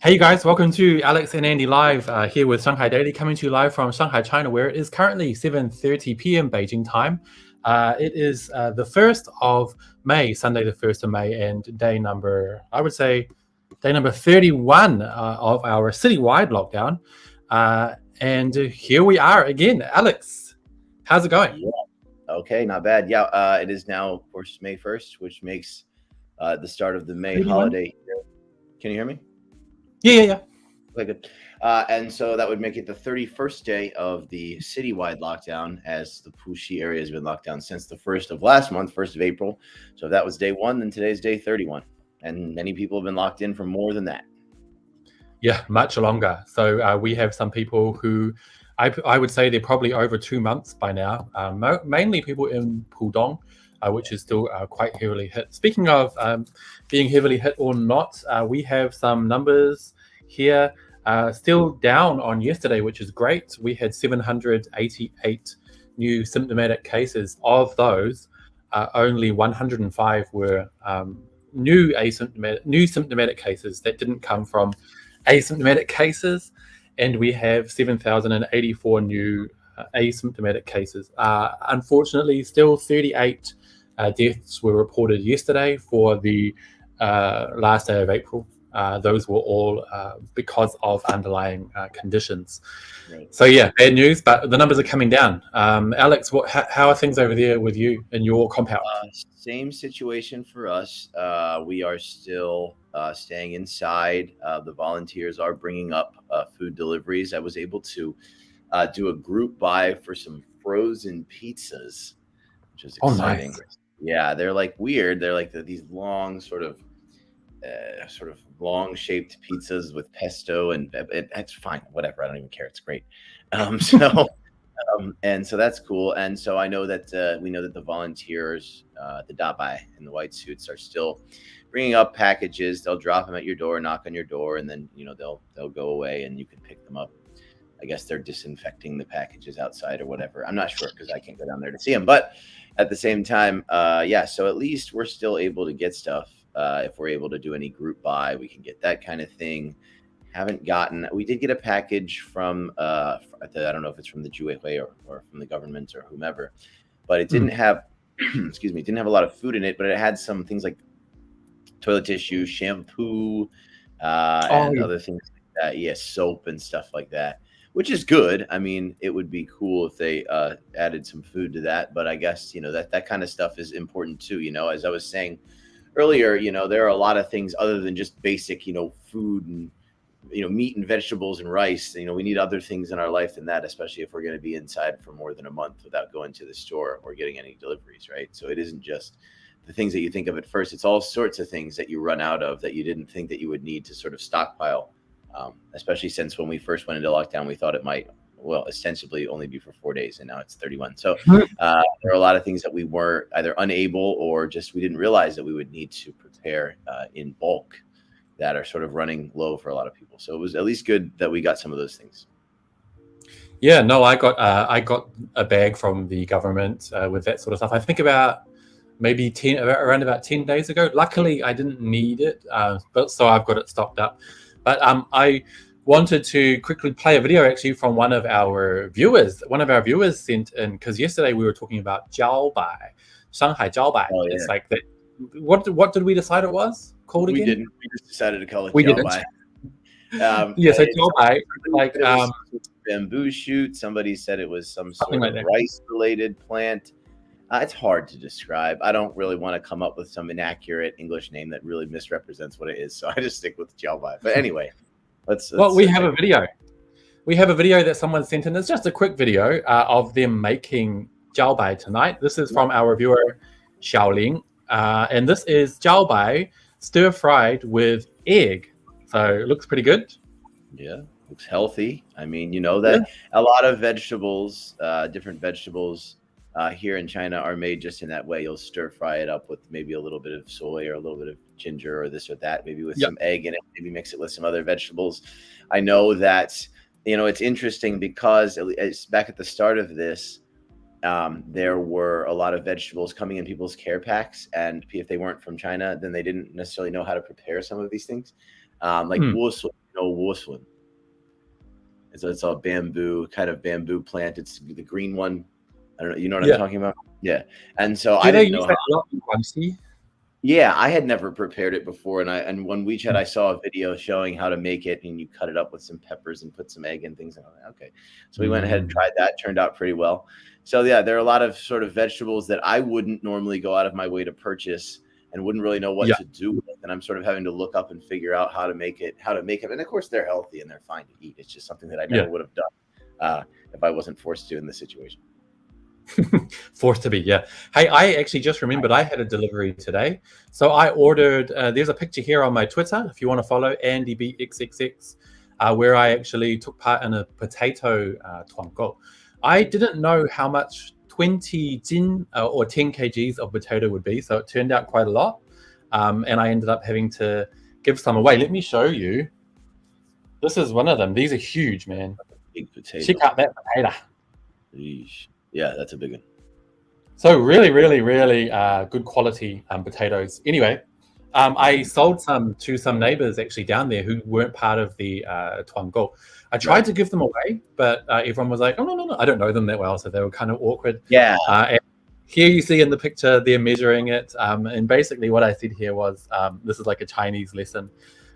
Hey guys, welcome to Alex and Andy Live here with Shanghai Daily, coming to you live from Shanghai, China, where it is currently 7:30 p.m. Beijing time. It is the 1st of May, Sunday the 1st of May, and day number 31 of our citywide lockdown. And here we are again. Alex, how's it going? Yeah. Okay, not bad. Yeah, it is now, of course, May 1st, which makes the start of the May 31? holiday. Can you hear me? Yeah. Okay, good. And so that would make it the 31st day of the citywide lockdown, as the Puxi area has been locked down since the 1st of last month, 1st of April. So if that was day 1, then today's day 31. And many people have been locked in for more than that. Yeah, much longer. So we have some people who I would say they're probably over 2 months by now, mainly people in Pudong, which is still quite heavily hit. Speaking of being heavily hit or not, we have some numbers here, still down on yesterday, which is great. We had 788 new symptomatic cases. Of those, only 105 were new symptomatic cases that didn't come from asymptomatic cases, and we have 7,084 new asymptomatic cases. Unfortunately, still 38 deaths were reported yesterday for the last day of April. Those were all because of underlying conditions. Right. So yeah, bad news, but the numbers are coming down. Alex, how are things over there with you in your compound? Same situation for us. We are still staying inside. The volunteers are bringing up food deliveries. I was able to do a group buy for some frozen pizzas, which is exciting. Nice. Yeah, they're like weird. They're like these long sort of long shaped pizzas with pesto, and it's fine. Whatever. I don't even care. It's great. And so that's cool. And so I know that we know that the volunteers, the Dabai in the white suits, are still bringing up packages. They'll drop them at your door, knock on your door, and then they'll go away, and you can pick them up. I guess they're disinfecting the packages outside or whatever. I'm not sure because I can't go down there to see them. But at the same time, so at least we're still able to get stuff. If we're able to do any group buy, we can get that kind of thing. We did get a package from, I don't know if it's from the Juehui or from the government or whomever, but it didn't have, it didn't have a lot of food in it, but it had some things like toilet tissue, shampoo, and other things like that. Yeah, soap and stuff like that, which is good. I mean, it would be cool if they added some food to that, but I guess, that kind of stuff is important too. As I was saying earlier, there are a lot of things other than just basic, food and, meat and vegetables and rice. We need other things in our life than that, especially if we're going to be inside for more than a month without going to the store or getting any deliveries, right? So it isn't just the things that you think of at first. It's all sorts of things that you run out of that you didn't think that you would need to sort of stockpile, especially since when we first went into lockdown, we thought it might, ostensibly only be for 4 days, and now it's 31. So there are a lot of things that we were either unable or just we didn't realize that we would need to prepare in bulk that are sort of running low for a lot of people. So it was at least good that we got some of those things. Yeah, no, I got a bag from the government with that sort of stuff. I think about maybe around about 10 days ago. Luckily, I didn't need it, but so I've got it stocked up. But I wanted to quickly play a video actually from one of our viewers. One of our viewers sent in, because yesterday we were talking about Jiaobai, Shanghai Jiaobai. Oh, yeah. It's like that. What did we decide it was called again? We didn't. We just decided to call it We Jiaobai. Yeah, so Jiaobai, like bamboo shoot. Somebody said it was some sort like of that. rice-related plant. It's hard to describe. I don't really want to come up with some inaccurate English name that really misrepresents what it is. So I just stick with jiaobai. But anyway, let's Well, we have a video. We have a video that someone sent in. It's just a quick video of them making jiaobai tonight. This is from our reviewer, Xiaoling. And this is jiaobai stir-fried with egg. So it looks pretty good. Yeah, looks healthy. I mean, you know that a lot of vegetables, different vegetables here in China are made just in that way. You'll stir fry it up with maybe a little bit of soy or a little bit of ginger or this or that, maybe with some egg in it, maybe mix it with some other vegetables. I know that, you know, it's interesting because it's back at the start of this, there were a lot of vegetables coming in people's care packs, and if they weren't from China, then they didn't necessarily know how to prepare some of these things. Like wusun, wusun. It's a bamboo plant. It's the green one. I don't know. You know what I'm talking about? Yeah. And so I didn't know how. Yeah, I had never prepared it before, and on WeChat I saw a video showing how to make it, and you cut it up with some peppers and put some egg and things. And I was like, okay, so we went ahead and tried that. Turned out pretty well. So yeah, there are a lot of sort of vegetables that I wouldn't normally go out of my way to purchase and wouldn't really know what to do with, and I'm sort of having to look up and figure out how to make it. And of course, they're healthy and they're fine to eat. It's just something that I never would have done if I wasn't forced to in this situation. Forced to be, yeah. Hey, I actually just remembered I had a delivery today. So I ordered, there's a picture here on my Twitter, if you want to follow, AndyBXXX, where I actually took part in a potato tuangou. I didn't know how much 20 jin or 10 kgs of potato would be, so it turned out quite a lot. And I ended up having to give some away. Let me show you. This is one of them. These are huge, man. Big potato. Check out that potato. Yeesh. Yeah, that's a big one. So really, really, really good quality potatoes. Anyway, I sold some to some neighbors actually down there who weren't part of the tuangou. I tried to give them away, but everyone was like, oh, no, I don't know them that well. So they were kind of awkward. Yeah. And here you see in the picture, they're measuring it. And basically what I said here was, this is like a Chinese lesson.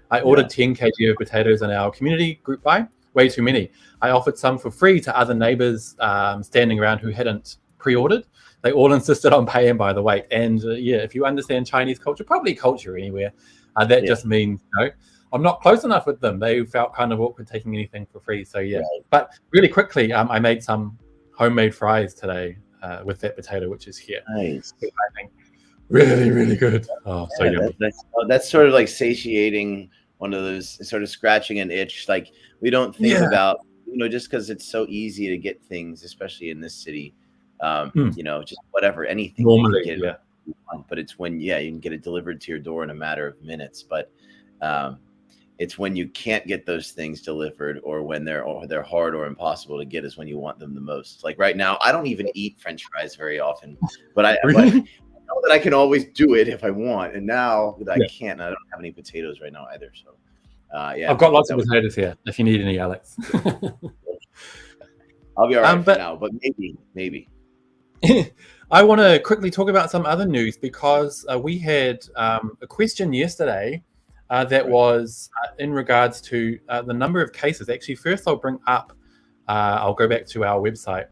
I ordered 10 kg of potatoes in our community group buy. Way too many. I offered some for free to other neighbors standing around who hadn't pre-ordered. They all insisted on paying by the weight. And if you understand Chinese culture, probably culture anywhere, that just means, I'm not close enough with them. They felt kind of awkward taking anything for free. So but really quickly, I made some homemade fries today with that potato, which is here. Nice. I think really, really good. Oh, so yummy. That's sort of like satiating, one of those sort of scratching an itch. Like we don't think about, just because it's so easy to get things, especially in this city, just whatever, anything. Normally, but it's when, you can get it delivered to your door in a matter of minutes. But it's when you can't get those things delivered, or when they're hard or impossible to get, is when you want them the most. Like right now, I don't even eat French fries very often, but I know that I can always do it if I want. And now that I can't, I don't have any potatoes right now either. So I've got lots of potatoes here if you need any, Alex. I'll be all right for now, but maybe. I want to quickly talk about some other news, because we had a question yesterday that was in regards to the number of cases. Actually, first I'll go back to our website,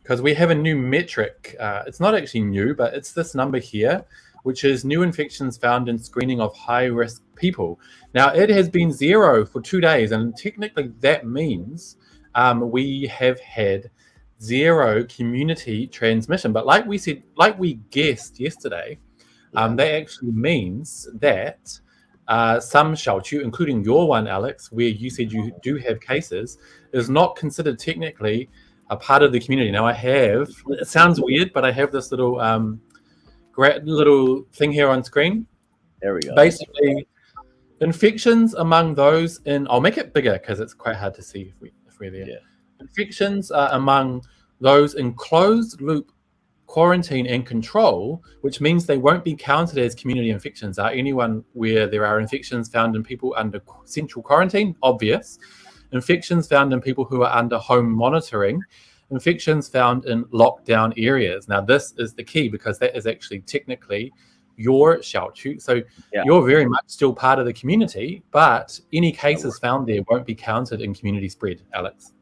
because we have a new metric. It's not actually new, but it's this number here, which is new infections found in screening of high-risk people. Now, it has been 0 for 2 days, and technically that means we have had 0 community transmission. But like we guessed yesterday, that actually means that some xiaoqiu, including your one, Alex, where you said you do have cases, is not considered technically a part of the community. Now it sounds weird, but I have this little little thing here on screen. There we go. Basically, infections among those I'll make it bigger because it's quite hard to see if we're there. Infections among those in closed loop quarantine and control, which means they won't be counted as community infections, are anyone where there are infections found in people under central quarantine, obvious. Infections found in people who are under home monitoring, infections found in lockdown areas. Now, this is the key, because that is actually technically your xiaoqiu. So you're very much still part of the community, but any cases found there won't be counted in community spread, Alex.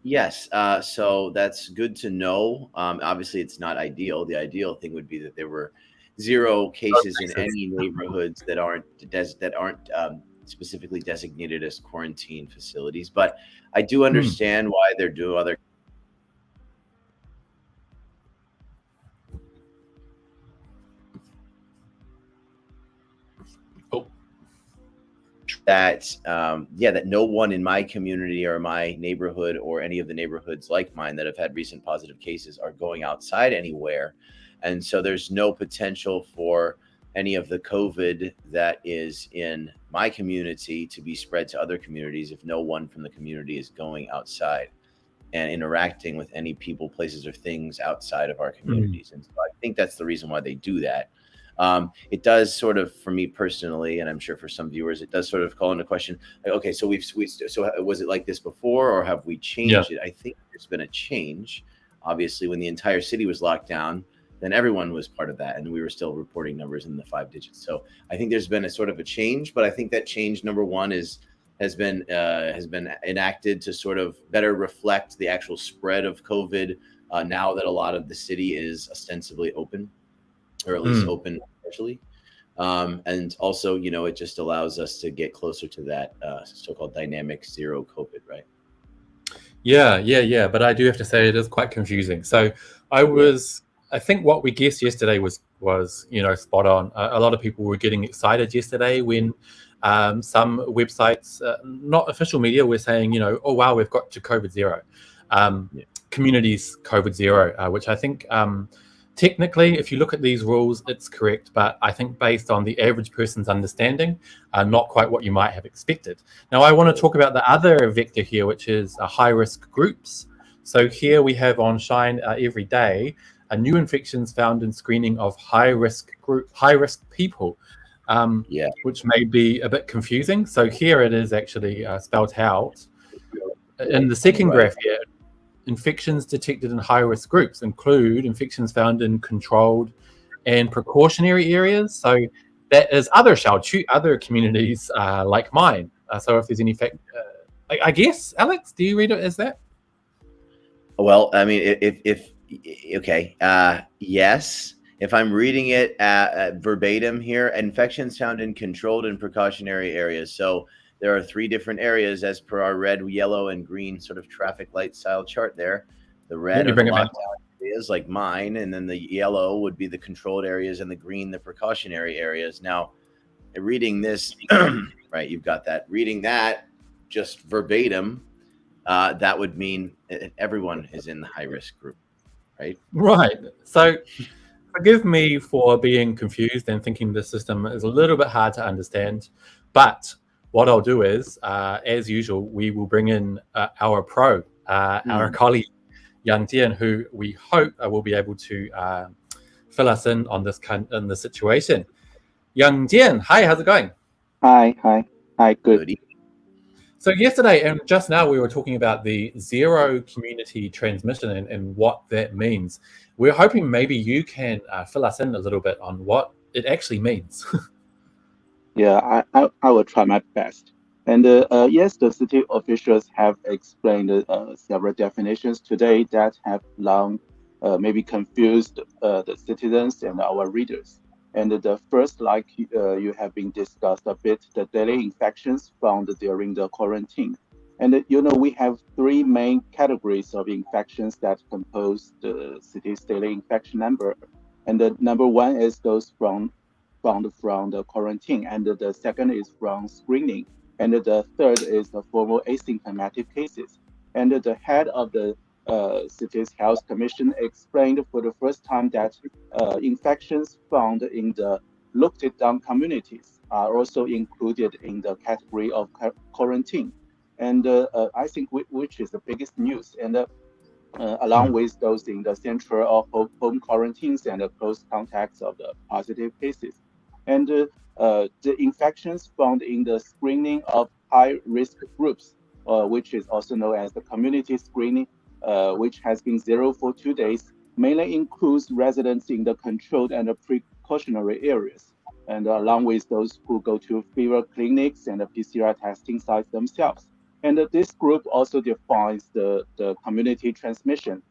Yes, so that's good to know. Obviously, it's not ideal. The ideal thing would be that there were zero cases in Cases. any neighborhoods that aren't specifically designated as quarantine facilities. But I do Hmm. understand why they're doing other Oh, that. Yeah, that no one in my community or my neighborhood or any of the neighborhoods like mine that have had recent positive cases are going outside anywhere, and so there's no potential for any of the COVID that is in my community to be spread to other communities if no one from the community is going outside and interacting with any people, places, or things outside of our hmm. communities. And so I think that's the reason why they do that. It does sort of, for me personally, and I'm sure for some viewers, it does sort of call into question, like, okay, so so was it like this before, or have we Yeah. changed it? I think there's been a change. Obviously, when the entire city was locked down, then everyone was part of that, and we were still reporting numbers in the 5 digits. So I think there's been a sort of a change, but I think that change number one is has been enacted to sort of better reflect the actual spread of COVID now that a lot of the city is ostensibly open, or at least Mm. open partially. And also, it just allows us to get closer to that so-called dynamic zero COVID, right? Yeah. But I do have to say it is quite confusing. So I Yeah. was, I think what we guessed yesterday was spot on. A lot of people were getting excited yesterday when some websites, not official media, were saying, oh wow, we've got to COVID zero, um, Yeah. communities COVID zero, which I think technically, if you look at these rules, it's correct. But I think based on the average person's understanding, not quite what you might have expected. Now, I want to talk about the other vector here, which is high risk groups. So here we have on Shine every day new infections found in screening of high risk people, Yeah. which may be a bit confusing. So here it is actually spelled out in the second Right. graph here. Infections detected in high risk groups include infections found in controlled and precautionary areas. So that is other communities like mine. So if there's any fact, I guess, Alex, do you read it as that? Well, I mean, if okay, yes. If I'm reading it verbatim here, infections found in controlled and precautionary areas. So there are three different areas as per our red, yellow, and green sort of traffic light style chart there. The red Let me are the bring it back. lockdown areas like mine, and then the yellow would be the controlled areas, and the green, the precautionary areas. Now, reading this, right, you've got that. Reading that just verbatim, that would mean everyone is in the high risk group, right? Right. So forgive me for being confused and thinking the system is a little bit hard to understand. But what I'll do is, as usual, we will bring in our pro, our Hmm. colleague, Yang Jian, who we hope will be able to fill us in on in this situation. Yang Jian, hi, how's it going? Hi, good. Good. So yesterday and just now we were talking about the zero community transmission and what that means. We're hoping maybe you can fill us in a little bit on what it actually means. Yeah, I will try my best. And yes, the city officials have explained several definitions today that have long maybe confused the citizens and our readers. And the first, like you have been discussed a bit, the daily infections found during the quarantine. And we have three main categories of infections that compose the city's daily infection number. And the number one is those found from the quarantine, and the second is from screening, and the third is the formal asymptomatic cases. And the head of the city's health commission explained for the first time that infections found in the locked down communities are also included in the category of quarantine. And I think which is the biggest news. And along Mm. with those in the central or home quarantines and the close contacts of the positive cases. And the infections found in the screening of high risk groups, which is also known as the community screening, which has been zero for 2 days, mainly includes residents in the controlled and the precautionary areas. And along with those who go to fever clinics and the PCR testing sites themselves. And this group also defines the community transmission,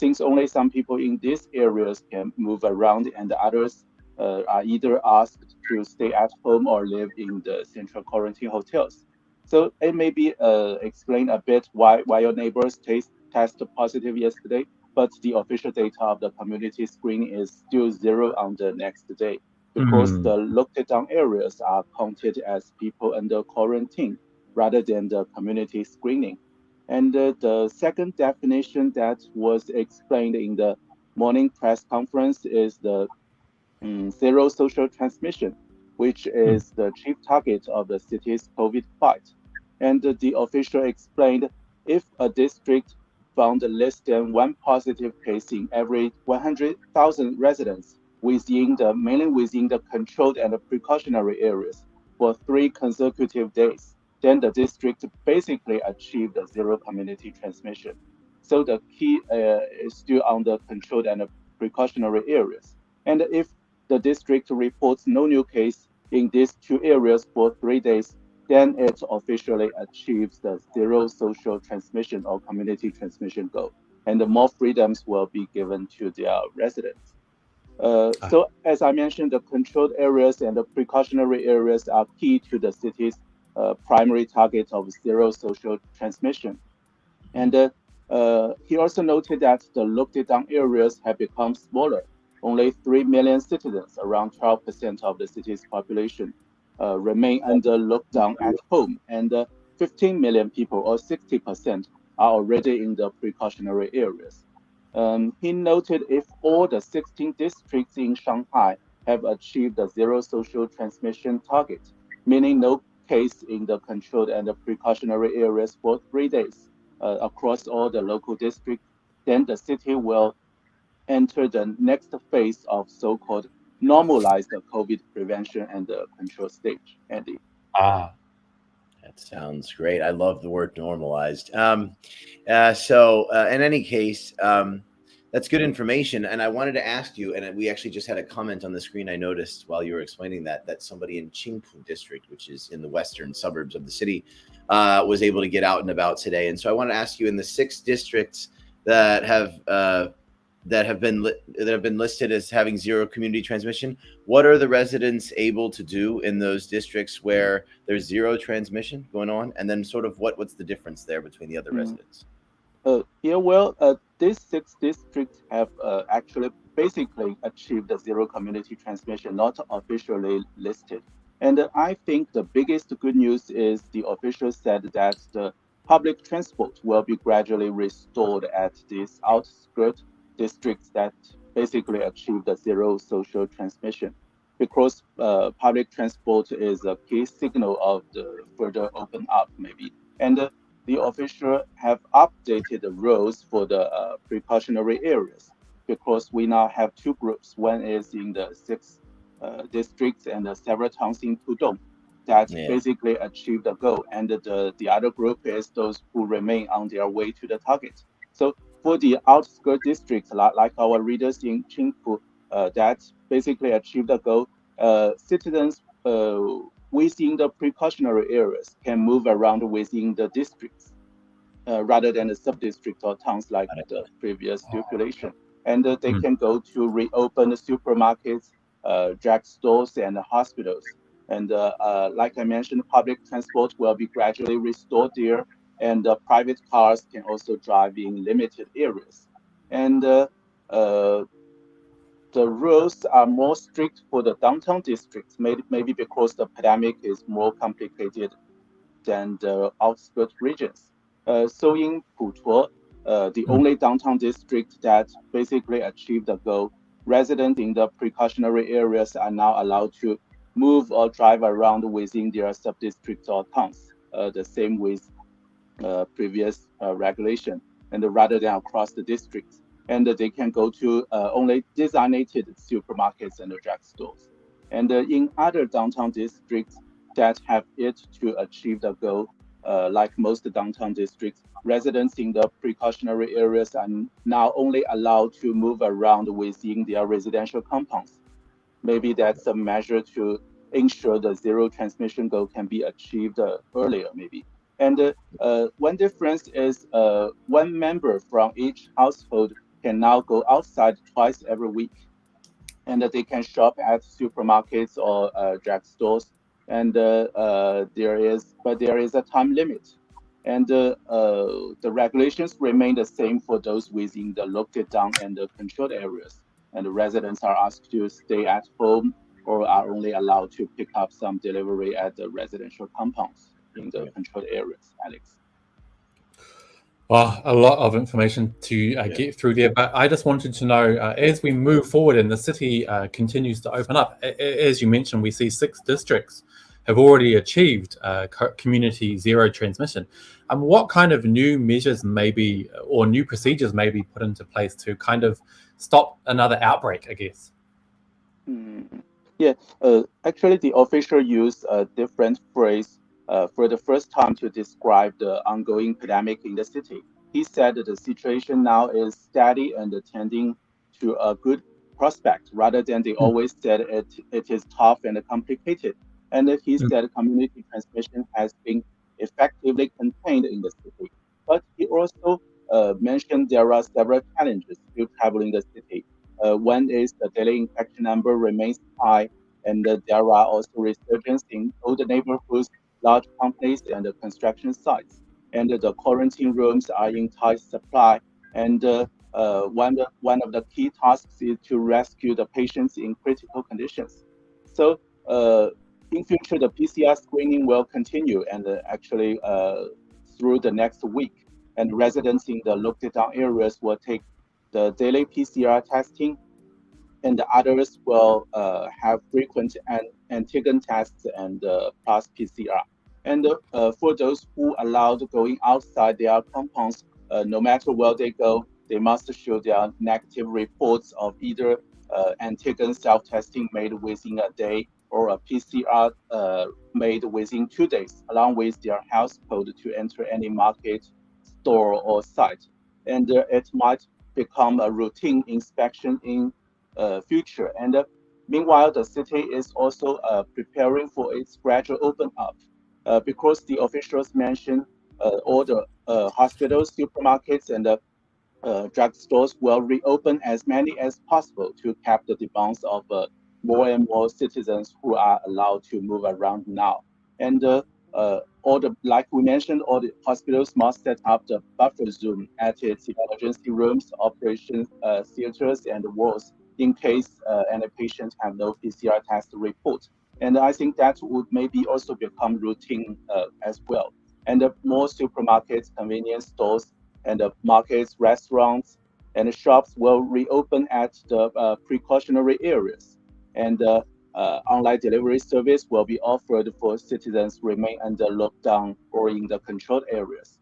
since only some people in these areas can move around and the others are either asked to stay at home or live in the central quarantine hotels. So it may be explain a bit why your neighbors test positive yesterday, but the official data of the community screening is still zero on the next day because Mm. the locked down areas are counted as people under quarantine rather than the community screening. And the second definition that was explained in the morning press conference is the zero social transmission, which Mm. is the chief target of the city's COVID fight. And the official explained if a district found less than one positive case in every 100,000 residents mainly within the controlled and precautionary areas for 3 consecutive days, then the district basically achieved zero community transmission. So the key is still on the controlled and precautionary areas. And if the district reports no new case in these 2 areas for 3 days, then it officially achieves the zero social transmission or community transmission goal, and more freedoms will be given to their residents. Ah, So, as I mentioned, the controlled areas and the precautionary areas are key to the city's primary target of zero social transmission. And he also noted that the locked down areas have become smaller. Only 3 million citizens, around 12% of the city's population, remain under lockdown at home, and 15 million people, or 60%, are already in the precautionary areas. He noted if all the 16 districts in Shanghai have achieved the zero social transmission target, meaning no case in the controlled and the precautionary areas for 3 days across all the local districts, then the city will enter the next phase of so-called normalized COVID prevention and control stage. Andy. ah, That sounds great. I love the word normalized. So, in any case, that's good information. And I wanted to ask you, and we actually just had a comment on the screen. I noticed while you were explaining that somebody in Qingpu district, which is in the western suburbs of the city, was able to get out and about today. And so I want to ask you, in the 6 districts that have been listed as having zero community transmission, what are the residents able to do in those districts where there's zero transmission going on, and then sort of what's the difference there between the other Mm. residents? These 6 districts have actually basically achieved the zero community transmission, not officially listed. And I think the biggest good news is the official said that the public transport will be gradually restored at these outskirt districts that basically achieved the zero social transmission, because public transport is a key signal of the further open up, maybe. And the official have updated the rules for the precautionary areas because we now have 2 groups. One is in the 6 districts and several towns in Pudong that Yeah. basically achieved the goal, and the other group is those who remain on their way to the target. So for the outskirt districts, like our readers in Qingpu, that basically achieved the goal, citizens within the precautionary areas can move around within the districts rather than the sub-district or towns like the previous stipulation. And they mm. can go to reopen the supermarkets, drugstores, and hospitals. And like I mentioned, public transport will be gradually restored there, and private cars can also drive in limited areas. And uh, the rules are more strict for the downtown districts, maybe because the pandemic is more complicated than the outskirts regions. So in Putuo, the Mm. only downtown district that basically achieved the goal, residents in the precautionary areas are now allowed to move or drive around within their sub-districts or towns, the same with previous regulation, and rather than across the districts. And they can go to only designated supermarkets and drugstores. And in other downtown districts that have yet to achieve the goal, like most downtown districts, residents in the precautionary areas are now only allowed to move around within their residential compounds. Maybe that's a measure to ensure the zero transmission goal can be achieved earlier, maybe. And one difference is one member from each household can now go outside twice every week, and they can shop at supermarkets or drugstores. And there is a time limit, and the regulations remain the same for those within the locked down and the controlled areas. And the residents are asked to stay at home or are only allowed to pick up some delivery at the residential compounds in the controlled areas. Alex. Well, a lot of information to get through there, but I just wanted to know, as we move forward and the city continues to open up, as you mentioned, we see 6 districts have already achieved community zero transmission. What kind of new measures maybe, or new procedures may be put into place to kind of stop another outbreak, I guess? Yeah, actually, the official used a different phrase for the first time to describe the ongoing pandemic in the city. He said that the situation now is steady and tending to a good prospect, rather than they always said it is tough and complicated. And he said community transmission has been effectively contained in the city. But he also mentioned there are several challenges still traveling the city. One is the daily infection number remains high, and there are also resurgence in older neighborhoods, large companies, and construction sites. And the quarantine rooms are in tight supply. And one of the key tasks is to rescue the patients in critical conditions. So in future, the PCR screening will continue, and actually through the next week. And residents in the locked down areas will take the daily PCR testing, and the others will have frequent antigen tests and plus PCR. And for those who allowed going outside their compounds, no matter where they go, they must show their negative reports of either antigen self-testing made within a day or a PCR made within 2 days, along with their health code to enter any market, store, or site. And it might become a routine inspection in future. And meanwhile, the city is also preparing for its gradual open up, because the officials mentioned all the hospitals, supermarkets, and drugstores will reopen as many as possible to cap the demands of more and more citizens who are allowed to move around now. And like we mentioned, all the hospitals must set up the buffer zone at its emergency rooms, operation theaters, and wards in case any patients have no PCR test report. And I think that would maybe also become routine as well. And more supermarkets, convenience stores, and markets, restaurants, and shops will reopen at the precautionary areas. And online delivery service will be offered for citizens remain under lockdown or in the controlled areas.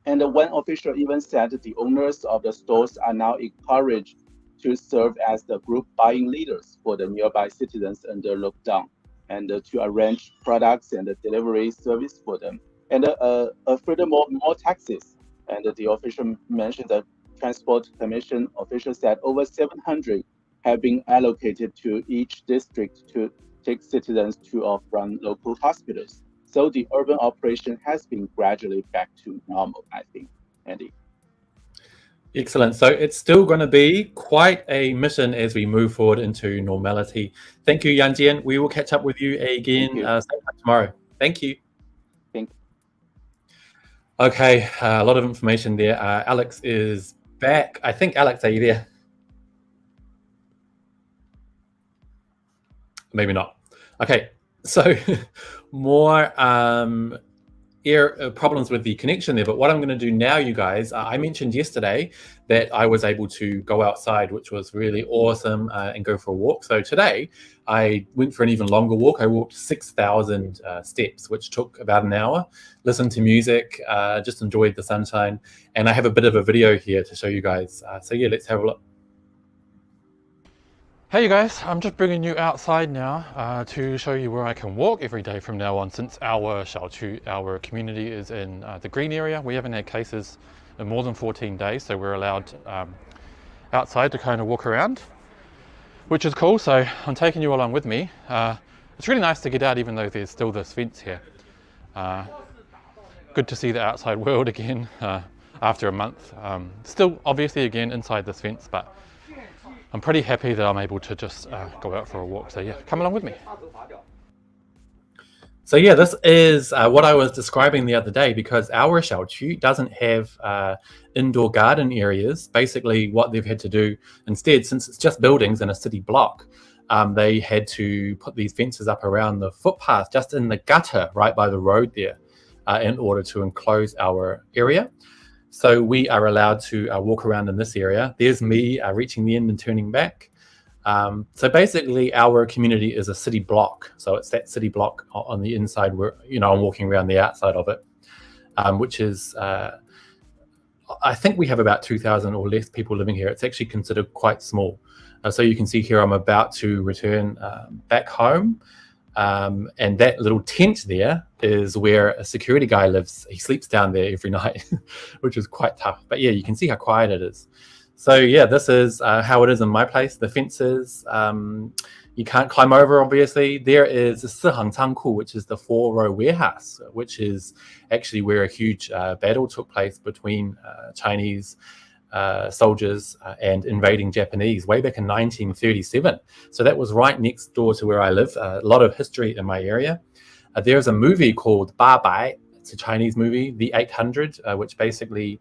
And one official even said that the owners of the stores are now encouraged to serve as the group buying leaders for the nearby citizens under lockdown, and to arrange products and delivery service for them. And furthermore, more taxis. And the official mentioned that Transport Commission officials said over 700 have been allocated to each district to take citizens to or from local hospitals. So the urban operation has been gradually back to normal, I think, Andy. Excellent. So it's still going to be quite a mission as we move forward into normality. Thank you, Yang Jian. We will catch up with you again tomorrow. Thank you. Thank you. Okay, a lot of information there. Alex is back. I think, Alex, are you there? Maybe not. Okay, so more problems with the connection there. But what I'm going to do now, you guys, I mentioned yesterday that I was able to go outside, which was really awesome, and go for a walk. So today I went for an even longer walk. I walked 6,000 steps, which took about an hour, listened to music, just enjoyed the sunshine. And I have a bit of a video here to show you guys. So yeah, let's have a look. Hey you guys, I'm just bringing you outside now to show you where I can walk every day from now on, since our community is in the green area. We haven't had cases in more than 14 days, so we're allowed outside to kind of walk around, which is cool. So I'm taking you along with me. It's really nice to get out even though there's still this fence here. good to see the outside world again after a month. Still, obviously, again inside this fence, but I'm pretty happy that I'm able to just go out for a walk. So yeah, come along with me. So yeah, this is what I was describing the other day, because our xiaoqu doesn't have indoor garden areas. Basically, what they've had to do instead, since it's just buildings in a city block, they had to put these fences up around the footpath, just in the gutter right by the road there, in order to enclose our area. So we are allowed to walk around in this area. There's me reaching the end and turning back. So basically our community is a city block. So it's that city block on the inside where, I'm walking around the outside of it, which is, I think we have about 2,000 or less people living here. It's actually considered quite small. So you can see here, I'm about to return back home. And that little tent there is where a security guy lives. He sleeps down there every night, which is quite tough. But yeah, you can see how quiet it is. So yeah, this is how it is in my place. The fences, you can't climb over, obviously. There is the Sihang Cangku, which is the 4-row warehouse, which is actually where a huge battle took place between Chinese soldiers and invading Japanese way back in 1937. So that was right next door to where I live. A lot of history in my area. There's a movie called Ba Bai. It's a Chinese movie, The 800, which basically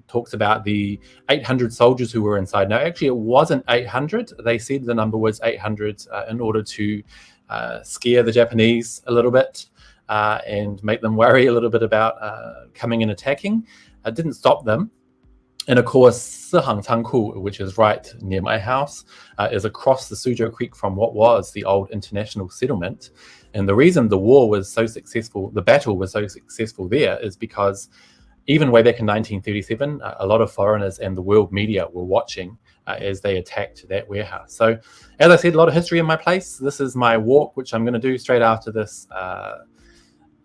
talks about the 800 soldiers who were inside. Now, actually, it wasn't 800. They said the number was 800 in order to scare the Japanese a little bit and make them worry a little bit about coming and attacking. It didn't stop them. And of course, Sihang Cangku, which is right near my house, is across the Suzhou Creek from what was the old international settlement. And the reason the war was so successful, the battle was so successful there, is because even way back in 1937, a lot of foreigners and the world media were watching as they attacked that warehouse. So, as I said, a lot of history in my place. This is my walk, which I'm going to do straight after this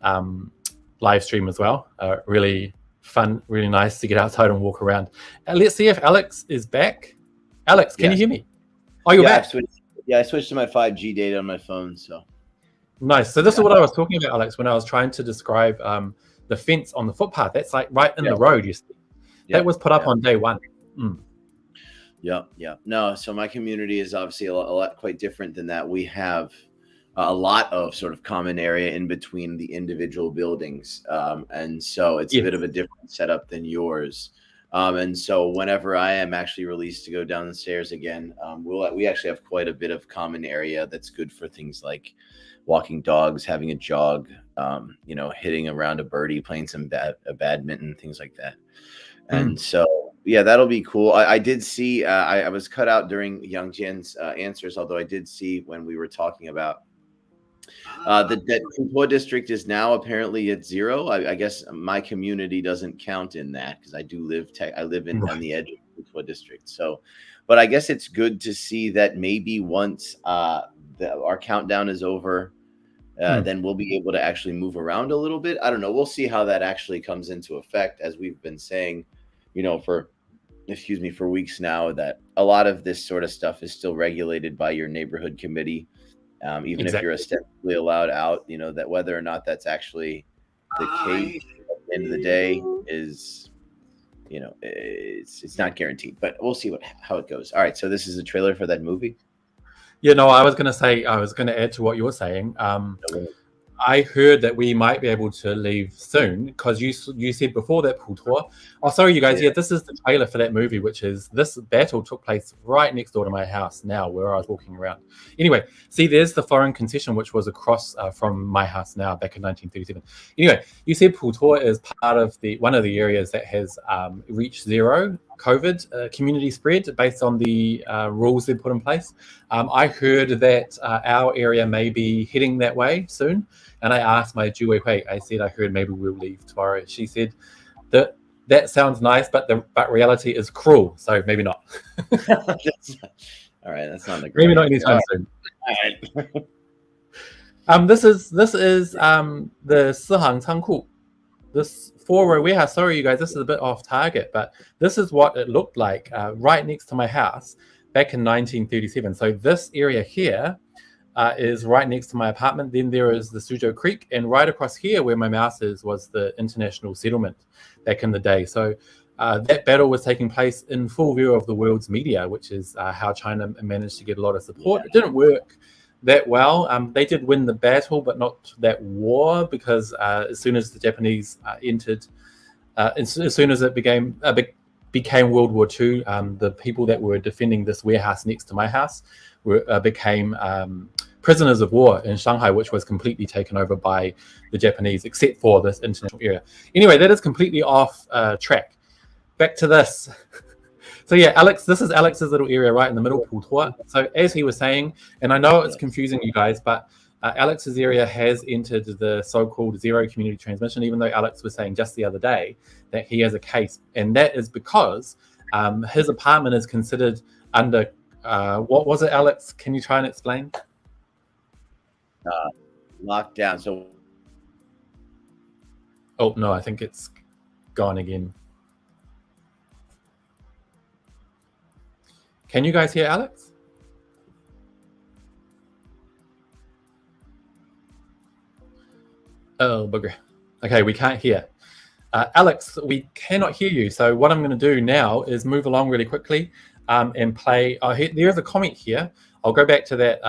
live stream as well. Really fun, really nice to get outside and walk around. Let's see if Alex is back. Alex, can you hear me? Oh, you're back. I switched to my 5G data on my phone. So nice. So this is what I was talking about, Alex, when I was trying to describe the fence on the footpath. That's like right in the road, you see. That was put up on day one. Yeah. No, so my community is obviously a lot quite different than that. We have a lot of sort of common area in between the individual buildings. And so it's a bit of a different setup than yours. And so whenever I am actually released to go down the stairs again, we actually have quite a bit of common area that's good for things like walking dogs, having a jog, hitting around a birdie, playing some badminton, things like that. And so, yeah, that'll be cool. I did see, I was cut out during Yang Jian's answers, although I did see when we were talking about the Putuo district is now apparently at 0. I guess my community doesn't count in that because I do live, I live on the edge of Putuo district. So, but I guess it's good to see that maybe once our countdown is over, then we'll be able to actually move around a little bit. I don't know. We'll see how that actually comes into effect. As we've been saying, for weeks now, that a lot of this sort of stuff is still regulated by your neighborhood committee. Even if you're ostensibly allowed out, that whether or not that's actually the case at the end of the day is, it's not guaranteed, but we'll see how it goes. All right. So this is a trailer for that movie. Yeah, no, I was going to add to what you were saying. I heard that we might be able to leave soon because you said before that Putuo. Oh, sorry, you guys. Yeah, this is the trailer for that movie, which is this battle took place right next door to my house now where I was walking around. Anyway, see, there's the foreign concession, which was across from my house now back in 1937. Anyway, you said Putuo is part of one of the areas that has reached 0 COVID community spread based on the rules they put in place. I heard that our area may be heading that way soon. And I asked my Ju Wei, I said, I heard maybe we'll leave tomorrow. She said that sounds nice, but reality is cruel. So maybe not. All right. That's not the great. Maybe not anytime soon. All right. This is the Sihang Cangku. This 4-row warehouse. Sorry, you guys, this is a bit off target, but this is what it looked like right next to my house back in 1937. So this area here is right next to my apartment. Then there is the Suzhou Creek, and right across here where my mouse is was the international settlement back in the day. So that battle was taking place in full view of the world's media, which is how China managed to get a lot of support. It didn't work that well. They did win the battle, but not that war, because as soon as the Japanese entered, as soon as it became World War II, the people that were defending this warehouse next to my house became prisoners of war in Shanghai, which was completely taken over by the Japanese, except for this international area. Anyway, that is completely off track. Back to this. So yeah, Alex, this is Alex's little area right in the middle, Putua. So as he was saying, and I know it's confusing you guys, but Alex's area has entered the so-called zero community transmission, even though Alex was saying just the other day that he has a case. And that is because his apartment is considered under, what was it, Alex? Can you try and explain? Lockdown. So, oh no, I think it's gone again. Can you guys hear Alex? Oh, bugger. Okay, we can't hear. Alex, we cannot hear you. So what I'm going to do now is move along really quickly and play. Oh, there is a comment here. I'll go back to that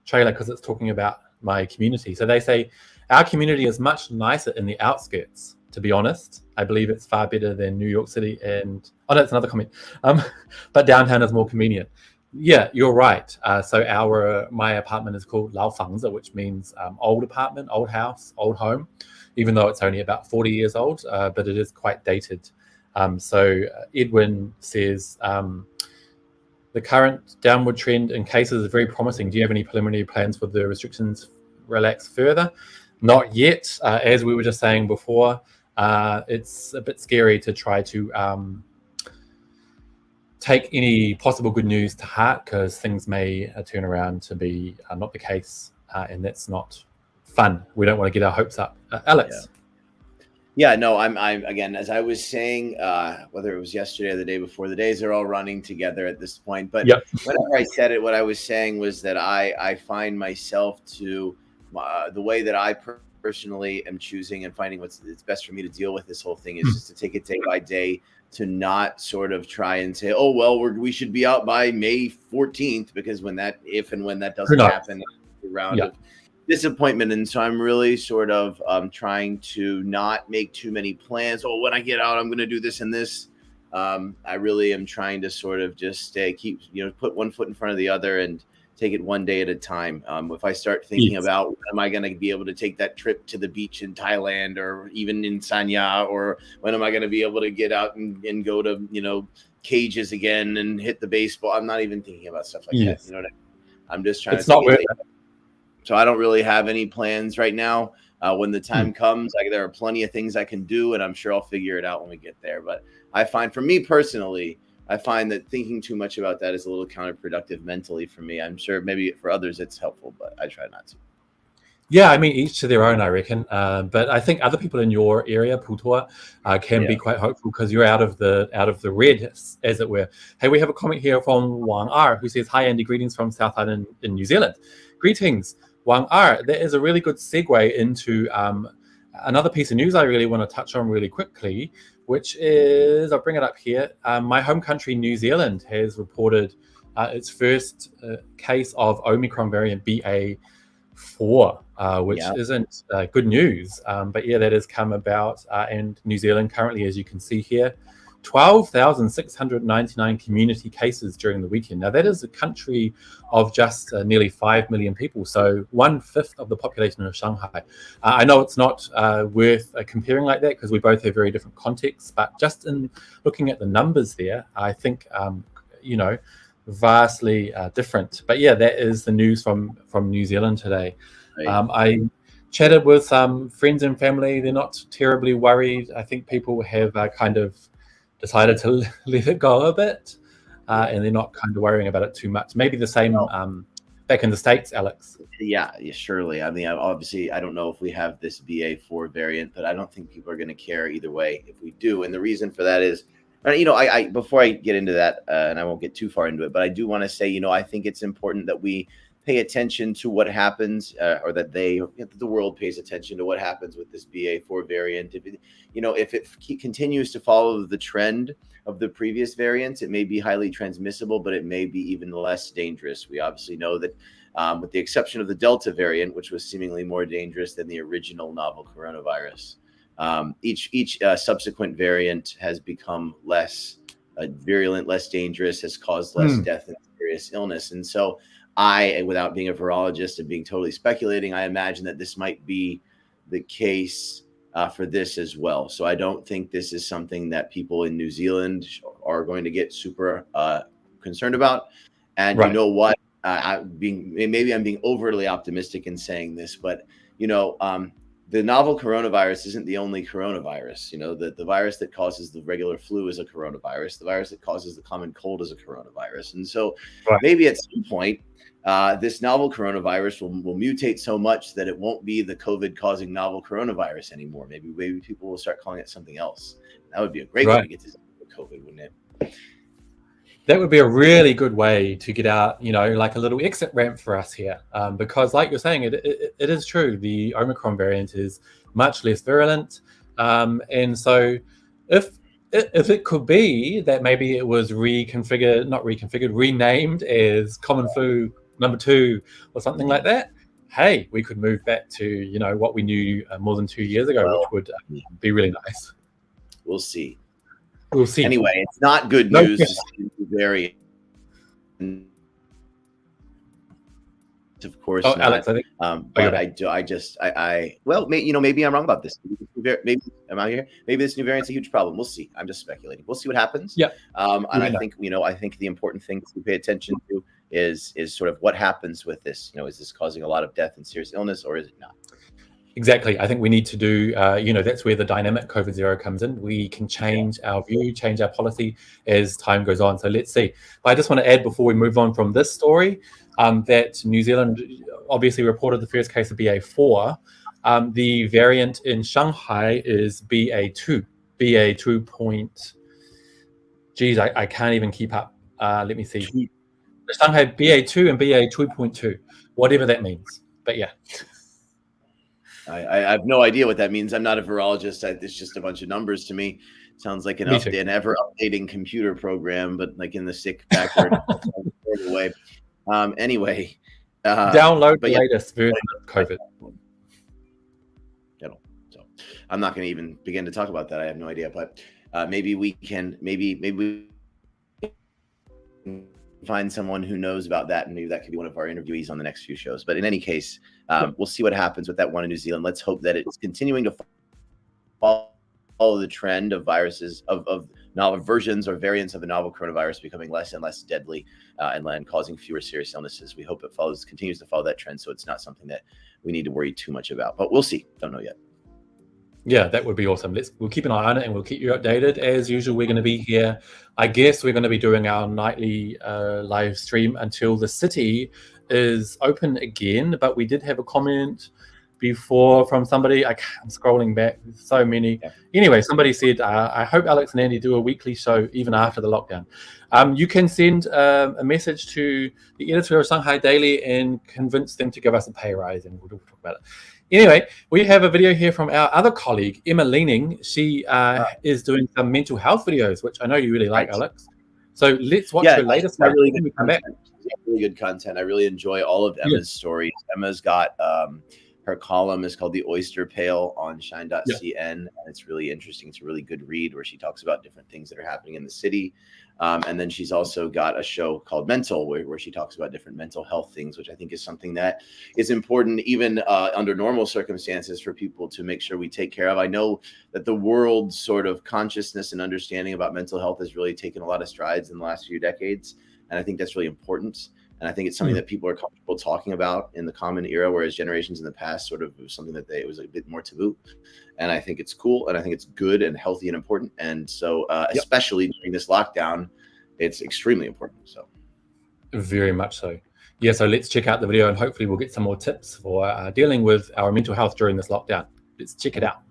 trailer because it's talking about my community. So they say, our community is much nicer in the outskirts, to be honest. I believe it's far better than New York City and... Oh, that's another comment. But downtown is more convenient. Yeah, you're right. So my apartment is called Lao Fangzi, which means old apartment, old house, old home, even though it's only about 40 years old, but it is quite dated. So Edwin says, the current downward trend in cases is very promising. Do you have any preliminary plans for the restrictions relax further? Not yet. As we were just saying before, it's a bit scary to try to take any possible good news to heart, because things may turn around to be not the case, and that's not fun. We don't want to get our hopes up. Alex? Yeah, no, I'm again, as I was saying, whether it was yesterday or the day before, the days are all running together at this point. But whenever I said it, what I was saying was that I find myself to the way that I personally am choosing and finding it's best for me to deal with this whole thing is just to take it day by day, to not sort of try and say, oh, well, we should be out by May 14th, because if and when that doesn't happen, a round of disappointment. And so I'm really sort of trying to not make too many plans. Oh, when I get out, I'm going to do this and this. I really am trying to sort of just put one foot in front of the other and take it one day at a time. If I start thinking about when am I going to be able to take that trip to the beach in Thailand or even in Sanya, or when am I going to be able to get out and go to, cages again and hit the baseball. I'm not even thinking about stuff like that. You know what I mean? I'm just trying so I don't really have any plans right now. When the time comes, there are plenty of things I can do, and I'm sure I'll figure it out when we get there. But I find, for me personally, that thinking too much about that is a little counterproductive mentally for me. I'm sure maybe for others it's helpful, but I try not to. Yeah, I mean, each to their own, I reckon. But I think other people in your area, Putua, can be quite hopeful, because you're out of the red, as it were. Hey, we have a comment here from Wang R, who says, "Hi Andy, greetings from South Island in New Zealand." Greetings, Wang R. That is a really good segue into another piece of news I really want to touch on really quickly, which is, I'll bring it up here. My home country, New Zealand, has reported its first case of Omicron variant BA4, which isn't good news. But yeah, that has come about. And New Zealand currently, as you can see here, 12,699 community cases during the weekend. Now, that is a country of just nearly 5 million people, so 1/5 of the population of Shanghai. I know it's not worth comparing like that, because we both have very different contexts, but just in looking at the numbers there, I think, vastly different. But yeah, that is the news from New Zealand today. Right. I chatted with some friends and family. They're not terribly worried. I think people have kind of decided to let it go a bit, and they're not kind of worrying about it too much. Maybe the same back in the States, Alex. Yeah, surely. I mean, obviously, I don't know if we have this BA4 variant, but I don't think people are going to care either way if we do. And the reason for that is, I before I get into that, and I won't get too far into it, but I do want to say, I think it's important that we pay attention to what happens, or that the world pays attention to what happens with this BA4 variant. If it continues to follow the trend of the previous variants, it may be highly transmissible, but it may be even less dangerous. We obviously know that, with the exception of the Delta variant, which was seemingly more dangerous than the original novel coronavirus, each subsequent variant has become less virulent, less dangerous, has caused less death and serious illness. And so without being a virologist and being totally speculating, I imagine that this might be the case for this as well. So I don't think this is something that people in New Zealand are going to get super concerned about. And you know what? Maybe I'm being overly optimistic in saying this, but the novel coronavirus isn't the only coronavirus. The virus that causes the regular flu is a coronavirus. The virus that causes the common cold is a coronavirus. And so maybe at some point, this novel coronavirus will mutate so much that it won't be the COVID-causing novel coronavirus anymore. Maybe people will start calling it something else. That would be a great way to get to COVID, wouldn't it? That would be a really good way to get out, like a little exit ramp for us here. Because like you're saying, it is true. The Omicron variant is much less virulent. And so if it could be that maybe it was renamed as common flu number 2 or something like that, hey, we could move back to, what we knew more than 2 years ago, which would be really nice. We'll see. We'll see. Anyway, it's not good news to see the variant. Of course, Alex, I think. But maybe I'm wrong about this. Maybe am I here? Maybe this new variant's a huge problem. We'll see. I'm just speculating. We'll see what happens. Yeah. And I think the important thing to pay attention to is sort of what happens with this. Is this causing a lot of death and serious illness, or is it not? Exactly. I think we need to do, that's where the dynamic COVID zero comes in. We can change our view, change our policy as time goes on. So let's see. But I just want to add before we move on from this story, that New Zealand obviously reported the first case of BA4. The variant in Shanghai is BA2. BA2. Geez, I can't even keep up. Let me see. The Shanghai BA2 and BA2.2, whatever that means. But yeah. I have no idea what that means. I'm not a virologist. It's just a bunch of numbers to me. Sounds like an ever updating computer program, but like in the sick backward way. Anyway, download the latest version of COVID. So I'm not going to even begin to talk about that. I have no idea, but maybe we can find someone who knows about that, and maybe that could be one of our interviewees on the next few shows. But in any case, we'll see what happens with that one in New Zealand. Let's hope that it's continuing to follow the trend of viruses, of novel versions or variants of the novel coronavirus becoming less and less deadly, and causing fewer serious illnesses. We hope it continues to follow that trend, so it's not something that we need to worry too much about. But we'll see. Don't know yet. Yeah, that would be awesome. We'll keep an eye on it, and we'll keep you updated. As usual, we're going to be here. I guess we're going to be doing our nightly live stream until the city is open again. But we did have a comment before from somebody. I'm scrolling back. There's so many. Yeah. Anyway, somebody said, I hope Alex and Andy do a weekly show even after the lockdown. You can send a message to the editor of Shanghai Daily and convince them to give us a pay rise, and we'll talk about it. Anyway, we have a video here from our other colleague, Emma Leaning. She is doing some mental health videos, which I know you really like, Alex. So let's watch her latest one. Really good content. I really enjoy all of Emma's stories. Emma's got her column is called The Oyster Pail on shine.cn. And it's really interesting. It's a really good read where she talks about different things that are happening in the city. And then she's also got a show called Mental, where she talks about different mental health things, which I think is something that is important even under normal circumstances for people to make sure we take care of. I know that the world's sort of consciousness and understanding about mental health has really taken a lot of strides in the last few decades. And I think that's really important. And I think it's something that people are comfortable talking about in the common era, whereas generations in the past sort of was something that it was a bit more taboo. And I think it's cool, and I think it's good and healthy and important. And so especially during this lockdown, it's extremely important. So very much so. Yeah, so let's check out the video, and hopefully we'll get some more tips for dealing with our mental health during this lockdown. Let's check it out.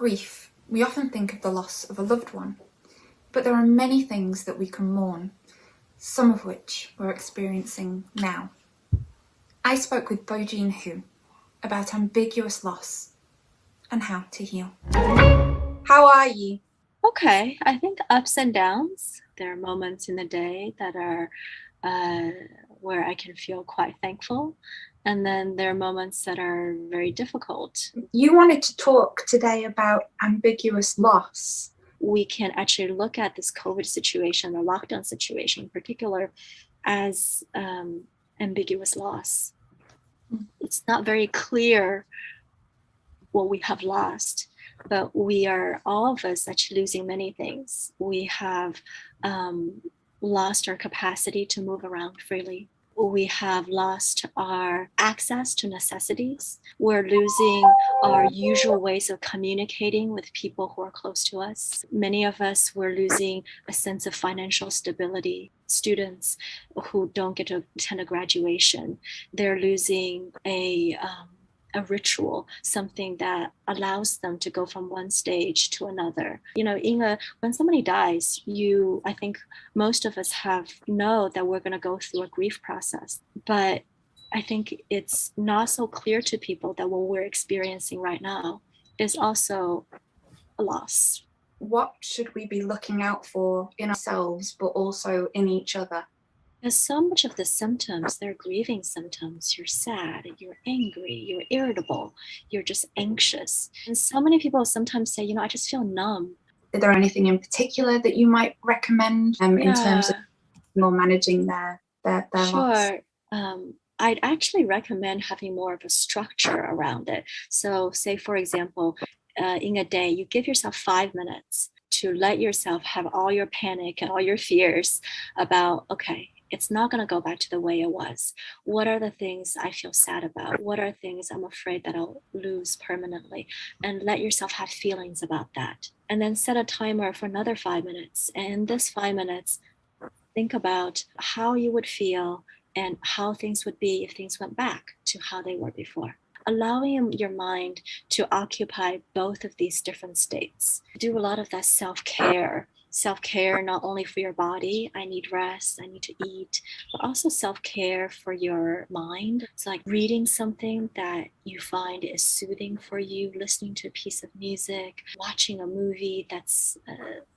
grief, we often think of the loss of a loved one, but there are many things that we can mourn, some of which we're experiencing now. I spoke with Bojin Hu about ambiguous loss and how to heal. How are you? Okay, I think ups and downs. There are moments in the day that are where I can feel quite thankful. And then there are moments that are very difficult. You wanted to talk today about ambiguous loss. We can actually look at this COVID situation, or lockdown situation in particular, as ambiguous loss. It's not very clear what we have lost, but we are, all of us, actually losing many things. We have lost our capacity to move around freely. We have lost our access to necessities. We're losing our usual ways of communicating with people who are close to us. Many of us were losing a sense of financial stability. Students who don't get to attend a graduation, they're losing a ritual, something that allows them to go from one stage to another. You know, when somebody dies, I think most of us know that we're going to go through a grief process. But I think it's not so clear to people that what we're experiencing right now is also a loss. What should we be looking out for in ourselves, but also in each other? Because so much of the symptoms, they're grieving symptoms. You're sad, you're angry, you're irritable, you're just anxious. And so many people sometimes say, I just feel numb. Is there anything in particular that you might recommend in terms of more managing their loss? Sure. I'd actually recommend having more of a structure around it. So say, for example, in a day, you give yourself 5 minutes to let yourself have all your panic and all your fears about, okay, it's not going to go back to the way it was. What are the things I feel sad about? What are things I'm afraid that I'll lose permanently? And let yourself have feelings about that. And then set a timer for another 5 minutes. And in this 5 minutes, think about how you would feel and how things would be if things went back to how they were before. Allowing your mind to occupy both of these different states. Do a lot of that self-care not only for your body, I need rest, I need to eat, but also self-care for your mind. It's like reading something that you find is soothing for you, listening to a piece of music, watching a movie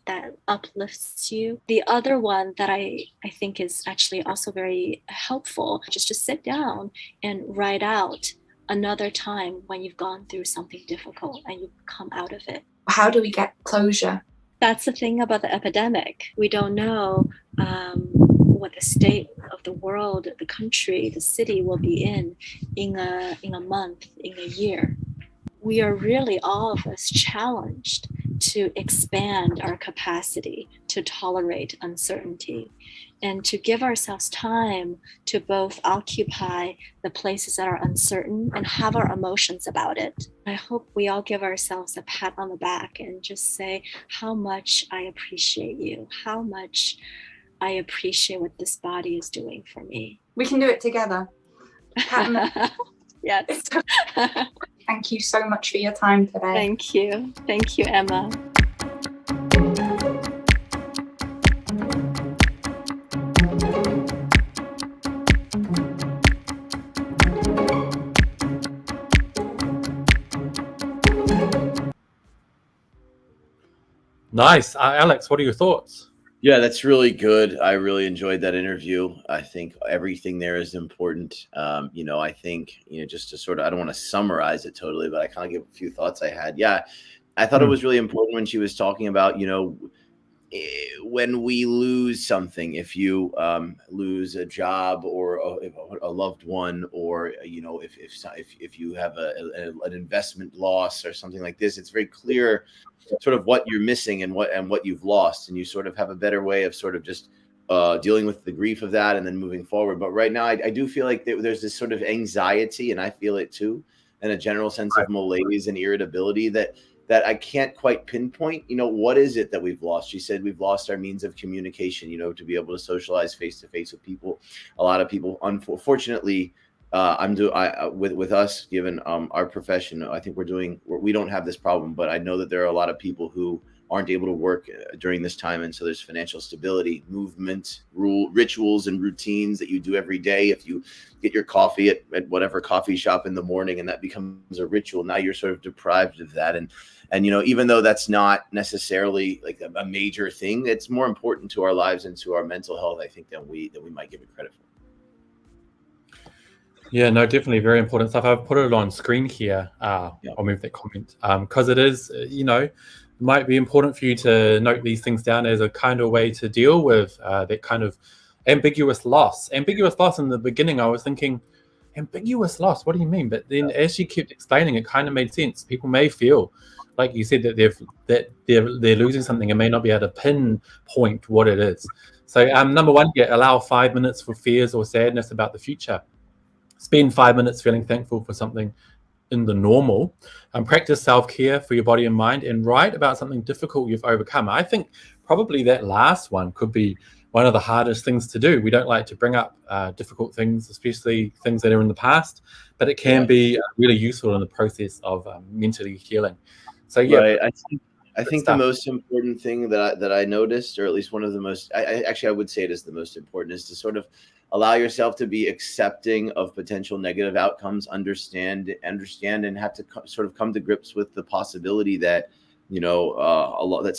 that uplifts you. The other one that I think is actually also very helpful, just to sit down and write out another time when you've gone through something difficult and you've come out of it. How do we get closure? That's the thing about the epidemic. We don't know what the state of the world, the country, the city will be in a month, in a year. We are really, all of us, challenged to expand our capacity to tolerate uncertainty and to give ourselves time to both occupy the places that are uncertain and have our emotions about it. I hope we all give ourselves a pat on the back and just say how much I appreciate you, how much I appreciate what this body is doing for me. We can do it together. Yes. Thank you so much for your time today. Thank you. Thank you, Emma. Nice. Alex, what are your thoughts? Yeah, that's really good. I really enjoyed that interview. I think everything there is important. I think, just to sort of, I don't want to summarize it totally, but I kind of give a few thoughts I had. Yeah, I thought it was really important when she was talking about, when we lose something, if you lose a job or a loved one, or if you have an investment loss or something like this, it's very clear sort of what you're missing and what you've lost, and you sort of have a better way of sort of just dealing with the grief of that and then moving forward. But right now, I do feel like there's this sort of anxiety, and I feel it too, and a general sense of malaise and irritability that I can't quite pinpoint, what is it that we've lost? She said we've lost our means of communication, to be able to socialize face to face with people. A lot of people, unfortunately, with us, given our profession, I think we don't have this problem, but I know that there are a lot of people who aren't able to work during this time, and so there's financial stability, movement, rituals, and routines that you do every day. If you get your coffee at whatever coffee shop in the morning, and that becomes a ritual, now you're sort of deprived of that. And even though that's not necessarily like a major thing, it's more important to our lives and to our mental health, I think, than we might give it credit for. Yeah, no, definitely very important stuff. I've put it on screen here. I'll move that comment because it is, it might be important for you to note these things down as a kind of way to deal with that kind of ambiguous loss. Ambiguous loss in the beginning, I was thinking, ambiguous loss, what do you mean? But then as she kept explaining, it kind of made sense. People may feel, like you said, that they're losing something and may not be able to pinpoint what it is. So number one, allow 5 minutes for fears or sadness about the future. Spend 5 minutes feeling thankful for something in the normal. Practice self-care for your body and mind, and write about something difficult you've overcome. I think probably that last one could be one of the hardest things to do. We don't like to bring up difficult things, especially things that are in the past, but it can be really useful in the process of mentally healing. So right. I think the most important thing that I noticed, or at least one of the most, I would say it is the most important, is to sort of allow yourself to be accepting of potential negative outcomes, understand, and have to sort of come to grips with the possibility that, that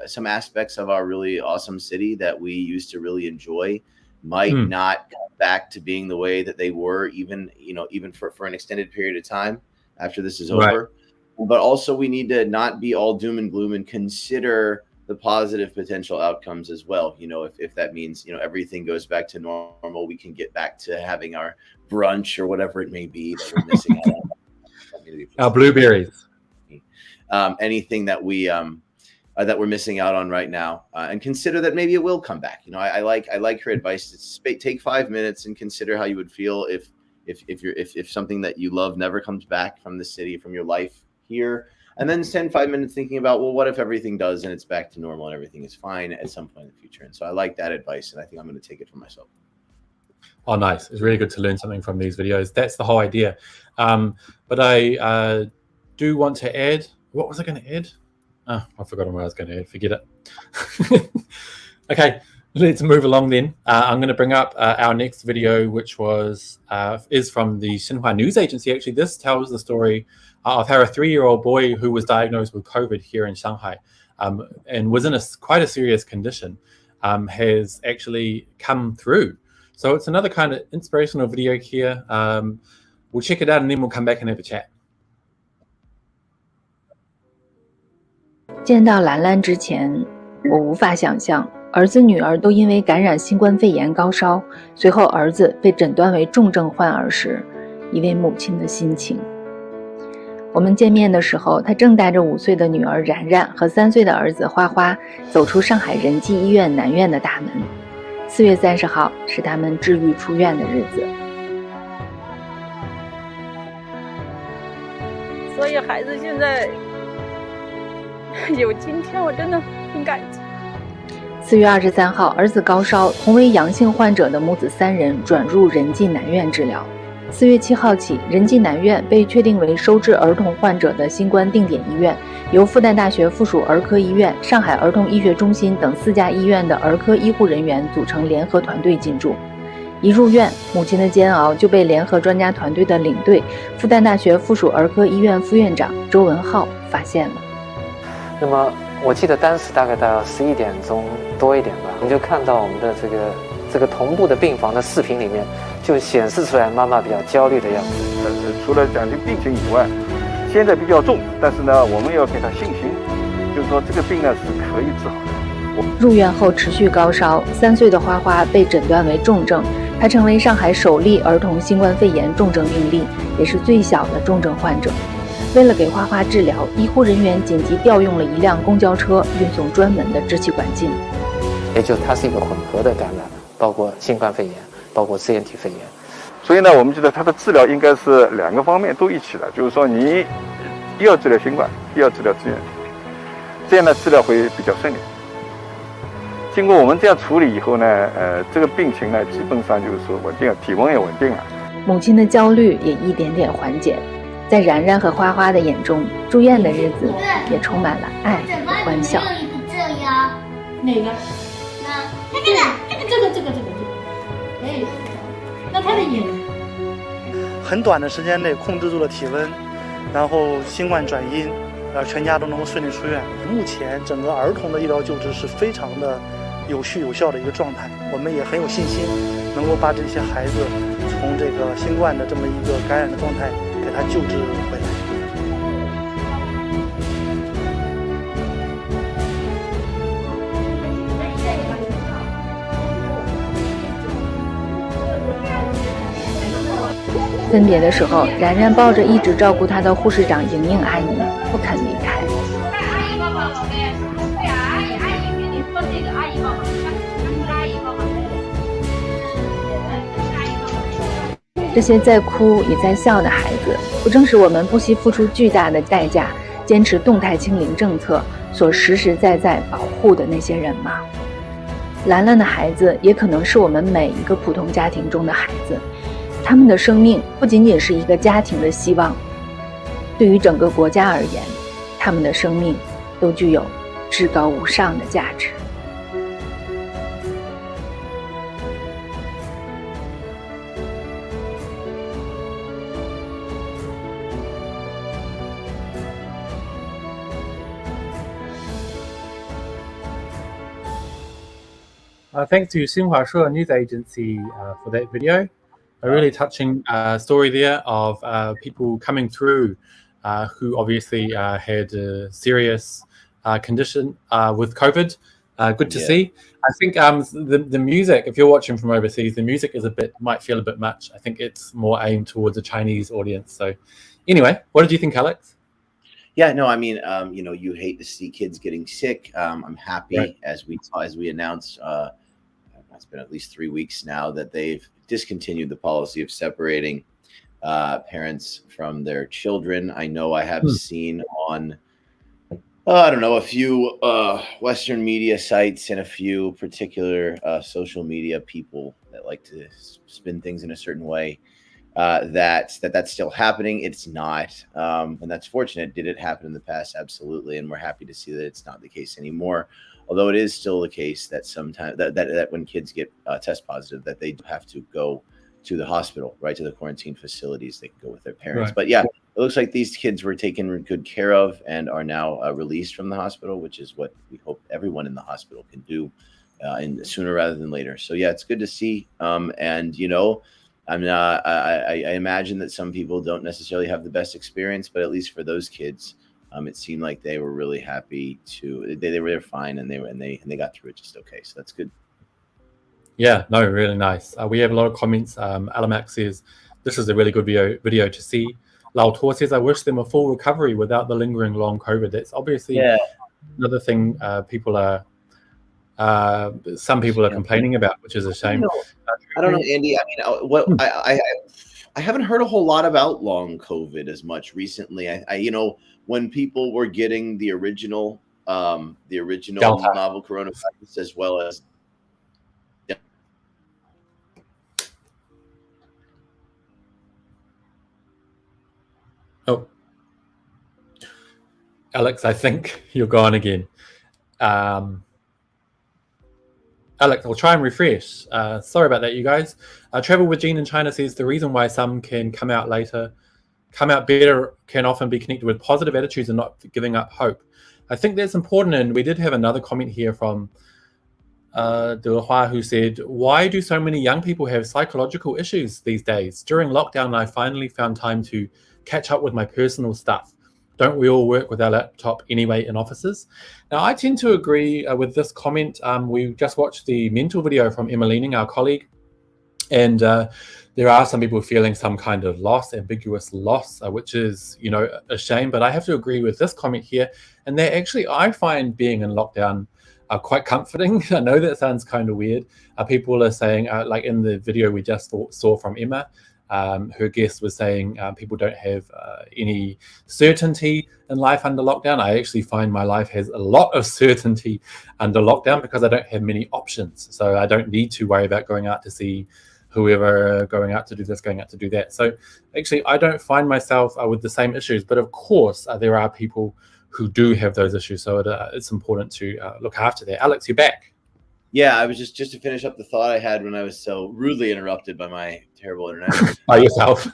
some aspects of our really awesome city that we used to really enjoy might not come back to being the way that they were, even for an extended period of time after this is over. But also we need to not be all doom and gloom and consider the positive potential outcomes as well. If that means, everything goes back to normal, we can get back to having our brunch or whatever it may be that we're missing out on. Our blueberries. Anything that we're missing out on right now, and consider that maybe it will come back. I like her advice to take 5 minutes and consider how you would feel if something that you love never comes back from the city, from your life here. And then spend 5 minutes thinking about, well, what if everything does and it's back to normal and everything is fine at some point in the future? And so I like that advice, and I think I'm going to take it for myself. Oh, nice. It's really good to learn something from these videos. That's the whole idea. But I do want to add, what was I going to add? Oh, I've forgotten what I was going to add. Forget it. Okay, let's move along then. I'm going to bring up our next video, which is from the Shanghai news agency. Actually, this tells the story of how a 3-year-old boy who was diagnosed with COVID here in Shanghai and was in quite a serious condition has actually come through. So it's another kind of inspirational video here. We'll check it out and then we'll come back and have a chat. 见到兰兰之前，我无法想象儿子女儿都因为感染新冠肺炎高烧，随后儿子被诊断为重症患儿时，一位母亲的心情。我们见面的时候，她正带着5岁的女儿然然和3岁的儿子花花走出上海仁济医院南院的大门。4月30号是他们治愈出院的日子。所以孩子现在有今天，我真的很感激。4月23号，儿子高烧，同为阳性患者的母子3人转入仁济南院治疗。4月7号起，仁济南院被确定为收治儿童患者的新冠定点医院，由复旦大学附属儿科医院、上海儿童医学中心等4家医院的儿科医护人员组成联合团队进驻。一入院，母亲的煎熬就被联合专家团队的领队、复旦大学附属儿科医院副院长周文浩发现了。那么我记得当时大概到11点钟多一点吧，我们就看到我们的这个同步的病房的视频里面，就显示出来妈妈比较焦虑的样子。除了讲究病情以外，现在比较重，但是呢，我们要给他信心，就是说这个病呢是可以治好的。入院后持续高烧，3岁的花花被诊断为重症，她成为上海首例儿童新冠肺炎重症病例，也是最小的重症患者。为了给花花治疗，医护人员紧急调用了一辆公交车，运送专门的支气管镜。也就是它是一个混合的感染，包括新冠肺炎，包括支原体肺炎。所以呢，我们觉得它的治疗应该是2个方面都一起的，就是说你又要治疗新冠，又要治疗支原体，这样的治疗会比较顺利。经过我们这样处理以后呢，这个病情呢基本上就是说稳定了，体温也稳定了。母亲的焦虑也一点点缓解，在然然和花花的眼中，住院的日子也充满了爱和欢笑。哪个？这个。哎，那他的眼。很短的时间内控制住了体温，然后新冠转阴，全家都能够顺利出院。目前整个儿童的医疗救治是非常的有序有效的一个状态，我们也很有信心能够把这些孩子从这个新冠的这么一个感染的状态给他救治回来。分别的时候，然然抱着一直照顾她的护士长莹莹阿姨不肯离开。阿姨抱抱，宝贝，对啊，阿姨给你说这个阿姨抱抱，阿姨抱抱。这些在哭也在笑的孩子，不正是我们不惜付出巨大的代价，坚持动态清零政策所实实在在保护的那些人吗？兰兰的孩子也可能是我们每一个普通家庭中的孩子。他们的生命不仅仅是一个家庭的希望，对于整个国家而言，他们的生命都具有至高无上的价值。Thanks to Xinhua Shuo News Agency for that video. A really touching story there of people coming through who obviously had a serious condition with COVID. Good to see. I think the music, if you're watching from overseas, the music is might feel a bit much. I think it's more aimed towards a Chinese audience. So anyway, what did you think, Alex? Yeah, no, I mean, you hate to see kids getting sick. I'm happy as we announced, it's been at least 3 weeks now that they've discontinued the policy of separating parents from their children. I know I have seen on, I don't know, a few Western media sites and a few particular social media people that like to spin things in a certain way. That's still happening. It's not, and that's fortunate. Did it happen in the past? Absolutely, and we're happy to see that it's not the case anymore. Although it is still the case that sometimes that when kids get test positive, that they have to go to the hospital, right, to the quarantine facilities. They can go with their parents. Right. But yeah, it looks like these kids were taken good care of and are now released from the hospital, which is what we hope everyone in the hospital can do, and sooner rather than later. So yeah, it's good to see. And I imagine that some people don't necessarily have the best experience, but at least for those kids, it seemed like they were really happy they were fine and they got through it just okay. So that's good. Yeah, no, really nice. We have a lot of comments. Alamax says, this is a really good video to see. Lao Tor says, I wish them a full recovery without the lingering long COVID. That's obviously another thing some people are complaining about, which is a shame. I don't know, Andy. I mean, I haven't heard a whole lot about long COVID as much recently. I when people were getting the original Delta. Novel coronavirus as well as Alex, I think you're gone again. Alex, I'll try and refresh. Sorry about that, you guys. Travel with Jean in China says the reason why some can come out better can often be connected with positive attitudes and not giving up hope. I think that's important. And we did have another comment here from De Hua, who said, why do so many young people have psychological issues these days? During lockdown, I finally found time to catch up with my personal stuff. Don't we all work with our laptop anyway in offices? Now, I tend to agree with this comment. We just watched the mental video from Emma Leaning, our colleague, and there are some people feeling some kind of loss, ambiguous loss, which is, a shame. But I have to agree with this comment here, and that actually I find being in lockdown quite comforting. I know that sounds kind of weird. People are saying, like in the video we just saw from Emma, her guest was saying people don't have any certainty in life under lockdown. I actually find my life has a lot of certainty under lockdown because I don't have many options. So I don't need to worry about going out to see whoever, going out to do this, going out to do that. So actually, I don't find myself with the same issues. But of course, there are people who do have those issues. So it's important to look after that. Alex, you're back. Yeah, I was just to finish up the thought I had when I was so rudely interrupted by my terrible internet. By yourself.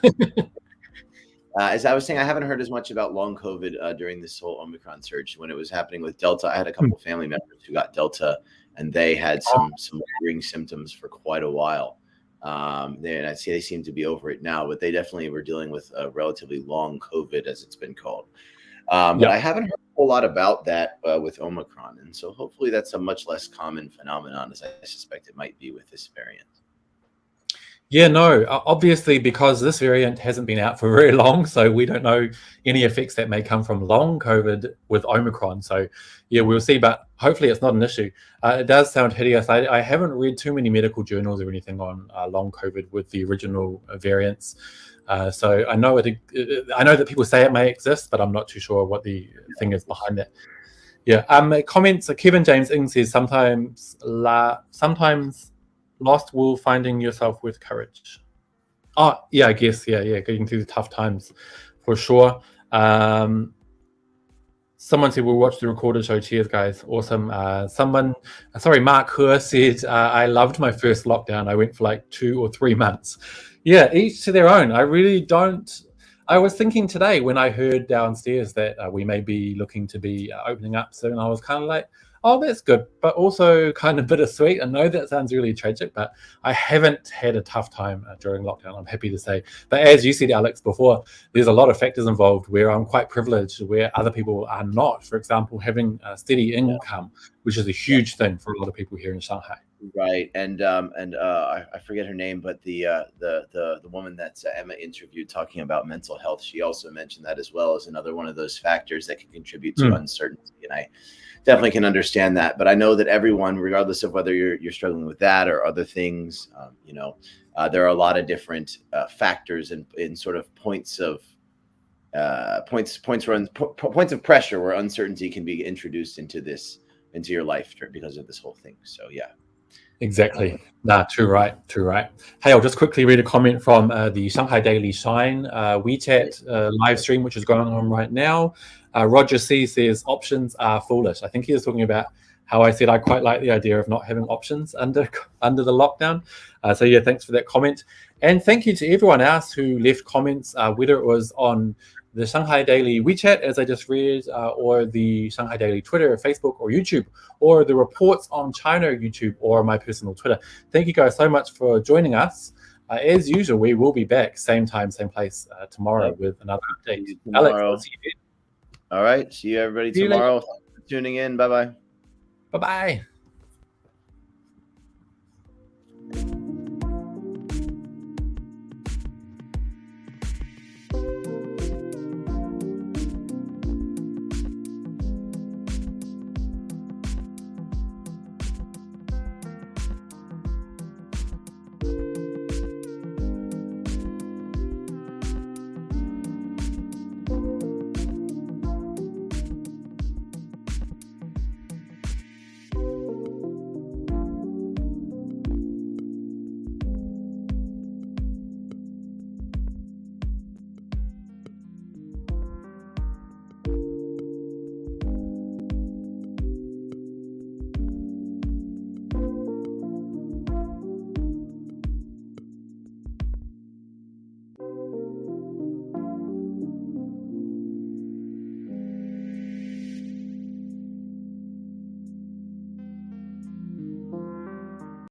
As I was saying, I haven't heard as much about long COVID during this whole Omicron surge. When it was happening with Delta, I had a couple of family members who got Delta, and they had some lingering symptoms for quite a while. And I'd say they seem to be over it now, but they definitely were dealing with a relatively long COVID, as it's been called. But I haven't heard a whole lot about that with Omicron. And so hopefully that's a much less common phenomenon, as I suspect it might be with this variant. Yeah, no, obviously, because this variant hasn't been out for very long, so we don't know any effects that may come from long COVID with Omicron. So yeah, we'll see, but hopefully it's not an issue. It does sound hideous. I haven't read too many medical journals or anything on long COVID with the original variants. So I know I know that people say it may exist, but I'm not too sure what the thing is behind that. Yeah. Comments. Kevin James Ing says sometimes lost will finding yourself with courage. Oh yeah, I guess yeah, getting through the tough times for sure. Someone said we'll watch the recorded show. Cheers, guys. Awesome. Mark Hur said I loved my first lockdown. I went for like 2 or 3 months. Yeah, each to their own. I really don't. I was thinking today when I heard downstairs that we may be looking to be opening up soon. I was kind of like, oh, that's good, but also kind of bittersweet. I know that sounds really tragic, but I haven't had a tough time during lockdown, I'm happy to say. But as you said, Alex, before, there's a lot of factors involved where I'm quite privileged, where other people are not. For example, having a steady income, which is a huge thing for a lot of people here in Shanghai. Right, and I forget her name, but the woman that Emma interviewed talking about mental health, she also mentioned that as well as another one of those factors that can contribute to uncertainty. And I definitely can understand that, but I know that everyone, regardless of whether you're struggling with that or other things, there are a lot of different factors in sort of points of pressure where uncertainty can be introduced into your life because of this whole thing. So yeah. Exactly. Nah, too right. Hey, I'll just quickly read a comment from the Shanghai Daily Shine WeChat live stream, which is going on right now. Roger C says options are foolish. I think he was talking about how I said I quite like the idea of not having options under the lockdown. So yeah, thanks for that comment. And thank you to everyone else who left comments, whether it was on the Shanghai Daily WeChat, as I just read, or the Shanghai Daily Twitter, Facebook, or YouTube, or the reports on China YouTube, or my personal Twitter. Thank you guys so much for joining us. As usual, we will be back same time, same place tomorrow with another update. Alex, I'll see you then. All right. See you everybody tomorrow. Thanks for tuning in. Bye-bye. Bye-bye.